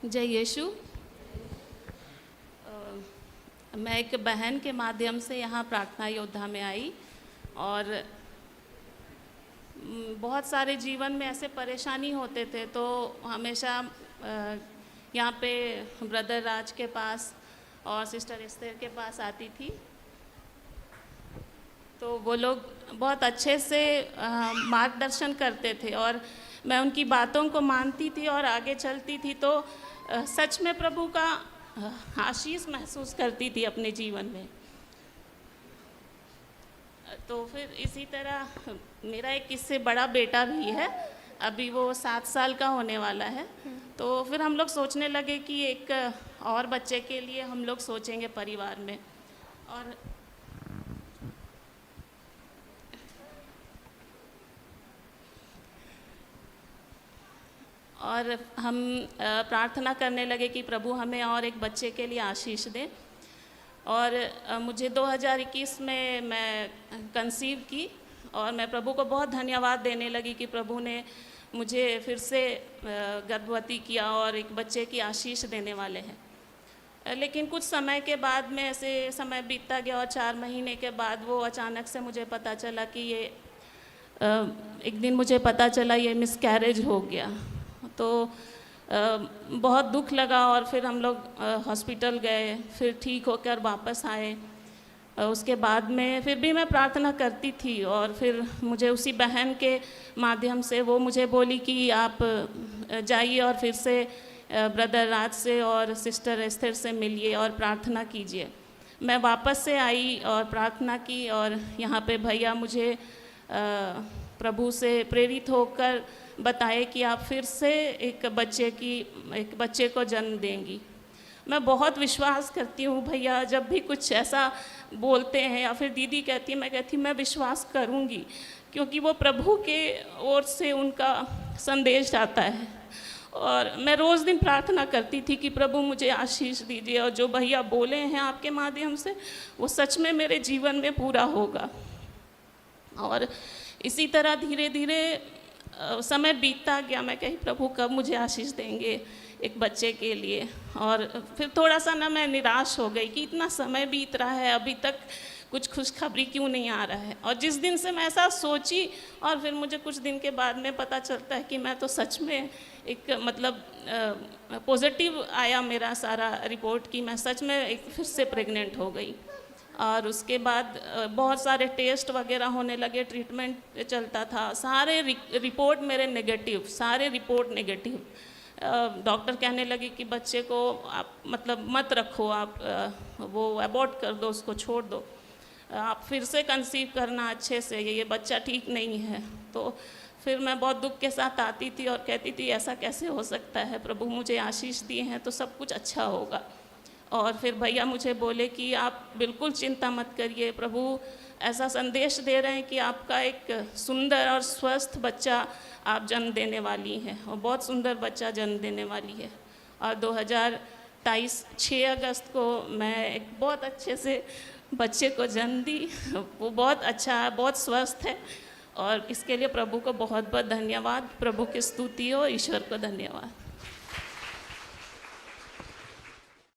जय यीशु। मैं एक बहन के माध्यम से यहाँ प्रार्थना योद्धा में आई और बहुत सारे जीवन में ऐसे परेशानी होते थे, तो हमेशा यहाँ पे ब्रदर राज के पास और सिस्टर एस्थर के पास आती थी। तो वो लोग बहुत अच्छे से मार्गदर्शन करते थे और मैं उनकी बातों को मानती थी और आगे चलती थी। तो सच में प्रभु का आशीष महसूस करती थी अपने जीवन में। तो फिर इसी तरह मेरा एक इससे बड़ा बेटा भी है, अभी वो 7 साल का होने वाला है। तो फिर हम लोग सोचने लगे कि एक और बच्चे के लिए हम लोग सोचेंगे परिवार में। और हम प्रार्थना करने लगे कि प्रभु हमें और एक बच्चे के लिए आशीष दे। और मुझे 2021 में मैं कंसीव की और मैं प्रभु को बहुत धन्यवाद देने लगी कि प्रभु ने मुझे फिर से गर्भवती किया और एक बच्चे की आशीष देने वाले हैं। लेकिन कुछ समय के बाद में ऐसे समय बीतता गया और 4 महीने के बाद वो अचानक से मुझे पता चला कि ये एक दिन मुझे पता चला ये मिसकैरेज हो गया। तो बहुत दुख लगा और फिर हम लोग हॉस्पिटल गए, फिर ठीक होकर वापस आए। उसके बाद में फिर भी मैं प्रार्थना करती थी और फिर मुझे उसी बहन के माध्यम से वो मुझे बोली कि आप जाइए और फिर से ब्रदर राज से और सिस्टर एस्थर से मिलिए और प्रार्थना कीजिए। मैं वापस से आई और प्रार्थना की और यहाँ पे भैया मुझे प्रभु से प्रेरित होकर बताए कि आप फिर से एक बच्चे को जन्म देंगी। मैं बहुत विश्वास करती हूँ भैया, जब भी कुछ ऐसा बोलते हैं या फिर दीदी कहती है, मैं कहती मैं विश्वास करूँगी, क्योंकि वो प्रभु के ओर से उनका संदेश आता है। और मैं रोज़ दिन प्रार्थना करती थी कि प्रभु मुझे आशीष दीजिए और जो भैया बोले हैं आपके माध्यम से वो सच में मेरे जीवन में पूरा होगा। और इसी तरह धीरे धीरे समय बीतता गया। मैं कही प्रभु कब मुझे आशीष देंगे एक बच्चे के लिए। और फिर थोड़ा सा ना मैं निराश हो गई कि इतना समय बीत रहा है, अभी तक कुछ खुशखबरी क्यों नहीं आ रहा है। और जिस दिन से मैं ऐसा सोची और फिर मुझे कुछ दिन के बाद में पता चलता है कि मैं तो सच में एक मतलब पॉजिटिव आया मेरा सारा रिपोर्ट कि मैं सच में एक फिर से प्रेग्नेंट हो गई। और उसके बाद बहुत सारे टेस्ट वगैरह होने लगे, ट्रीटमेंट चलता था, सारे रिपोर्ट मेरे नेगेटिव, सारे रिपोर्ट नेगेटिव। डॉक्टर कहने लगे कि बच्चे को आप मतलब मत रखो, आप वो अबॉर्ट कर दो, उसको छोड़ दो, आप फिर से कंसीव करना अच्छे से, ये बच्चा ठीक नहीं है। तो फिर मैं बहुत दुख के साथ आती थी और कहती थी ऐसा कैसे हो सकता है, प्रभु मुझे आशीष दिए हैं तो सब कुछ अच्छा होगा। और फिर भैया मुझे बोले कि आप बिल्कुल चिंता मत करिए, प्रभु ऐसा संदेश दे रहे हैं कि आपका एक सुंदर और स्वस्थ बच्चा आप जन्म देने वाली हैं और बहुत सुंदर बच्चा जन्म देने वाली है। और 2023 6 अगस्त को मैं एक बहुत अच्छे से बच्चे को जन्म दी। वो बहुत अच्छा है, बहुत स्वस्थ है और इसके लिए प्रभु को बहुत बहुत धन्यवाद। प्रभु की स्तुति हो, ईश्वर को धन्यवाद।